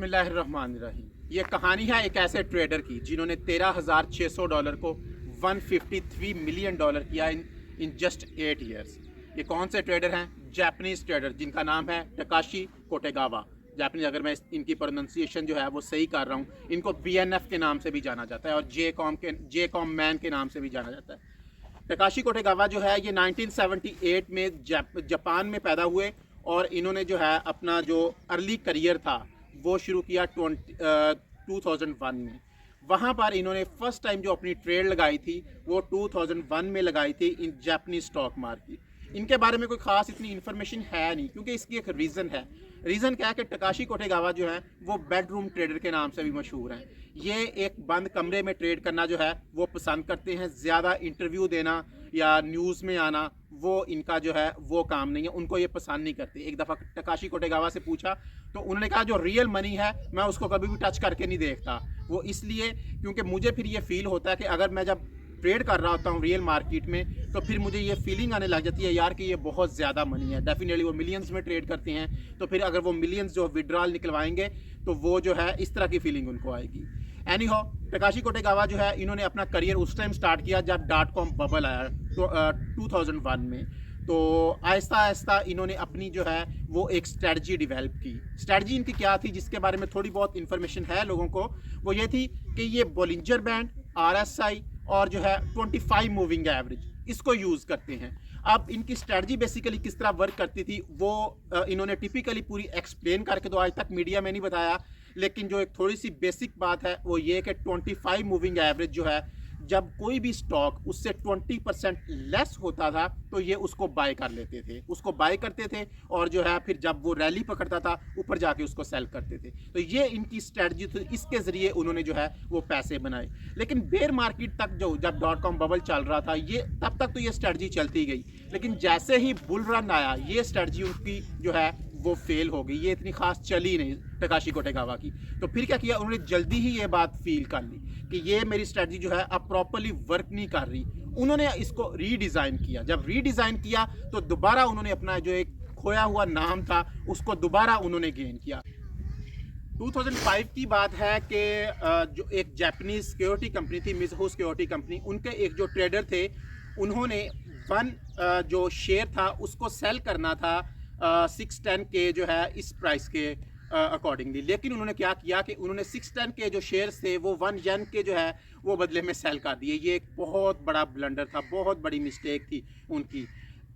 बिस्मिल्लाहिर्रहमानिर्रहीम। ये कहानी है एक ऐसे ट्रेडर की जिन्होंने $13,600 को $153 मिलियन किया इन जस्ट 8 ईयर्स। ये कौन से ट्रेडर हैं? जापानीज़ ट्रेडर जिनका नाम है टकाशी कोटेगावा। जापानीज, अगर मैं इनकी प्रोनाउंसिएशन जो है वो सही कर रहा हूँ। इनको BNF के नाम से भी जाना जाता है और जे कॉम मैन के नाम से भी जाना जाता है। टकाशी कोटेगावा जो है ये 1978 में जापान में पैदा हुए और इन्होंने जो है अपना जो अर्ली करियर था वो शुरू किया 2001 में। वहाँ पर इन्होंने फर्स्ट टाइम जो अपनी ट्रेड लगाई थी वो 2001 में लगाई थी इन जापानीज स्टॉक मार्केट। इनके बारे में कोई ख़ास इतनी इन्फॉर्मेशन है नहीं, क्योंकि इसकी एक रीज़न है। रीज़न क्या है कि टकाशी कोटेगावा जो है वो बेडरूम ट्रेडर के नाम से भी मशहूर हैं। ये एक बंद कमरे में ट्रेड करना जो है वो पसंद करते हैं। ज़्यादा इंटरव्यू देना या न्यूज़ में आना वो इनका जो है वो काम नहीं है, उनको ये पसंद नहीं करते। एक दफ़ा टकाशी कोटेगावा से पूछा तो उन्होंने कहा जो रियल मनी है मैं उसको कभी भी टच करके नहीं देखता। वो इसलिए क्योंकि मुझे फिर ये फील होता है कि अगर मैं जब ट्रेड कर रहा होता हूँ रियल मार्केट में तो फिर मुझे ये फीलिंग आने लग जाती है यार कि ये बहुत ज़्यादा मनी है। डेफिनेटली वो मिलियंस में ट्रेड करते हैं, तो फिर अगर वो मिलियंस जो विड्रॉल निकलवाएंगे तो वो जो है इस तरह की फीलिंग उनको आएगी। एनी हो, टकाशी कोटेगावा जो है इन्होंने अपना करियर उस टाइम स्टार्ट किया जब .com बबल आया तो 2001 में। तो आहिस्ता आहिस्ता इन्होंने अपनी जो है वो एक स्ट्रेटजी डेवलप की। स्ट्रेटजी इनकी क्या थी जिसके बारे में थोड़ी बहुत इन्फॉर्मेशन है लोगों को, वो ये थी कि ये बोलिंजर बैंड, RSI और जो है 25 मूविंग एवरेज इसको यूज़ करते हैं। अब इनकी स्ट्रेटजी बेसिकली किस तरह वर्क करती थी वो इन्होंने टिपिकली पूरी एक्सप्लेन करके तो आज तक मीडिया में नहीं बताया, लेकिन जो एक थोड़ी सी बेसिक बात है वो ये कि 25 मूविंग एवरेज जो है जब कोई भी स्टॉक उससे 20% लेस होता था तो ये उसको बाय कर लेते थे, उसको बाय करते थे और जो है फिर जब वो रैली पकड़ता था ऊपर जाके उसको सेल करते थे। तो ये इनकी स्ट्रेटजी थी, इसके ज़रिए उन्होंने जो है वो पैसे बनाए। लेकिन बेयर मार्केट तक जो जब .com बबल चल रहा था ये तब तक तो ये स्ट्रेटजी चलती गई, लेकिन जैसे ही बुल रन आया ये स्ट्रेटजी उनकी जो है वो फेल हो गई। ये इतनी खास चली नहीं टकाशी कोटेगावा की। तो फिर क्या किया उन्होंने, जल्दी ही ये बात फील कर ली कि ये मेरी स्ट्रेटजी जो है अब प्रॉपर्ली वर्क नहीं कर रही। उन्होंने इसको रीडिज़ाइन किया। जब रीडिज़ाइन किया तो दोबारा उन्होंने अपना जो एक खोया हुआ नाम था उसको दोबारा उन्होंने गेन किया। 2005 की बात है कि जो एक जापानीज सिक्योरिटी कंपनी थी, मिज़ुहो सिक्योरिटी कंपनी, उनके एक जो ट्रेडर थे उन्होंने जो शेयर था उसको सेल करना था 610 के जो है इस प्राइस के अकॉर्डिंगली। लेकिन उन्होंने क्या किया कि उन्होंने 610 के जो शेयर्स थे वो 1 येन के जो है वो बदले में सेल कर दिए। ये एक बहुत बड़ा ब्लंडर था, बहुत बड़ी मिस्टेक थी उनकी।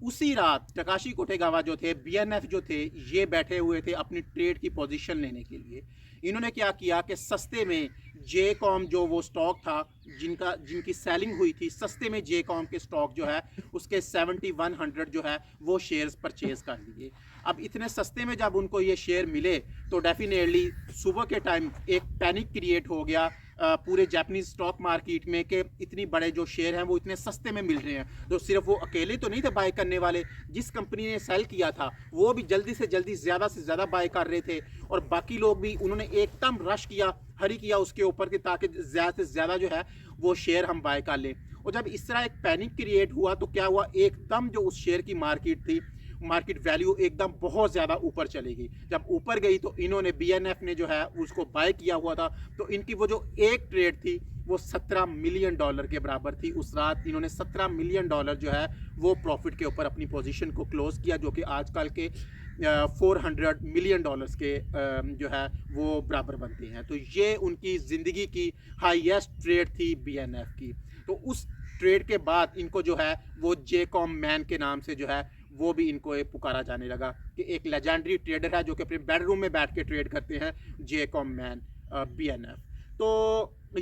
उसी रात टकाशी कोटेगावा जो थे, BNF जो थे, ये बैठे हुए थे अपनी ट्रेड की पोजीशन लेने के लिए। इन्होंने क्या किया कि सस्ते में JCOM जो वो स्टॉक था जिनकी सेलिंग हुई थी, सस्ते में JCOM के स्टॉक जो है उसके 7100 जो है वो शेयर्स परचेज कर लिए। अब इतने सस्ते में जब उनको ये शेयर मिले तो डेफिनेटली सुबह के टाइम एक पैनिक क्रिएट हो गया पूरे जापानीज स्टॉक मार्केट में कि इतनी बड़े जो शेयर हैं वो इतने सस्ते में मिल रहे हैं। तो सिर्फ वो अकेले तो नहीं थे बाय करने वाले, जिस कंपनी ने सेल किया था वो भी जल्दी से जल्दी ज़्यादा से ज़्यादा बाय कर रहे थे और बाकी लोग भी उन्होंने एकदम रश किया, हरी किया उसके ऊपर कि ताकि ज़्यादा से ज़्यादा जो है वो शेयर हम बाय कर लें। और जब इस तरह एक पैनिक क्रिएट हुआ तो क्या हुआ, एकदम जो उस शेयर की मार्केट थी, मार्केट वैल्यू एकदम बहुत ज़्यादा ऊपर चली गई। जब ऊपर गई तो इन्होंने BNF ने जो है उसको बाय किया हुआ था, तो इनकी वो जो एक ट्रेड थी वो $17 मिलियन के बराबर थी। उस रात इन्होंने $17 मिलियन जो है वो प्रॉफिट के ऊपर अपनी पोजीशन को क्लोज किया, जो कि आजकल के $400 मिलियन के जो है वो बराबर बनते हैं। तो ये उनकी ज़िंदगी की हाईएस्ट ट्रेड थी BNF की। तो उस ट्रेड के बाद इनको जो है वो JCOM मैन के नाम से जो है वो भी इनको एक पुकारा जाने लगा कि एक लेजेंडरी ट्रेडर है जो कि अपने बेडरूम में बैठ के ट्रेड करते हैं, JCOM मैन BNF। तो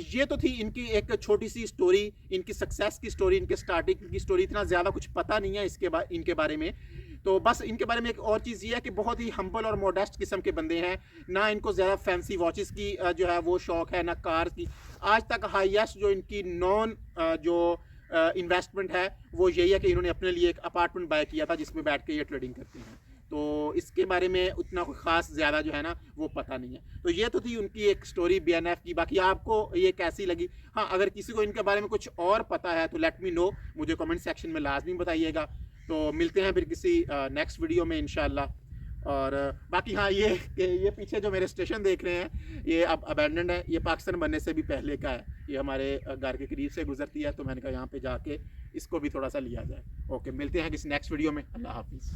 ये तो थी इनकी एक छोटी सी स्टोरी, इनकी सक्सेस की स्टोरी, इनके स्टार्टिंग की स्टोरी। इतना ज़्यादा कुछ पता नहीं है इनके बारे में। तो बस इनके बारे में एक और चीज़ ये है कि बहुत ही हम्बल और मॉडेस्ट किस्म के बंदे हैं। ना इनको ज़्यादा फैंसी वॉचेस की जो है वो शौक़ है, ना कार की। आज तक हाईएस्ट जो इनकी नॉन जो इन्वेस्टमेंट है वो यही है कि इन्होंने अपने लिए एक अपार्टमेंट बाय किया था जिसमें बैठ के ये ट्रेडिंग करते हैं। तो इसके बारे में उतना कोई ख़ास ज़्यादा जो है ना वो पता नहीं है। तो ये तो थी उनकी एक स्टोरी BNF की। बाकी आपको ये कैसी लगी? हाँ, अगर किसी को इनके बारे में कुछ और पता है तो लेट मी नो, मुझे कमेंट सेक्शन में लाजमी बताइएगा। तो मिलते हैं फिर किसी नेक्स्ट वीडियो में इंशाल्लाह। और बाकी हाँ, ये पीछे जो मेरे स्टेशन देख रहे हैं ये अब अबैंडन्ड है, ये पाकिस्तान बनने से भी पहले का है, ये हमारे घर के करीब से गुजरती है, तो मैंने कहा यहाँ पे जाके इसको भी थोड़ा सा लिया जाए। ओके, मिलते हैं किसी नेक्स्ट वीडियो में। अल्लाह हाफिज़।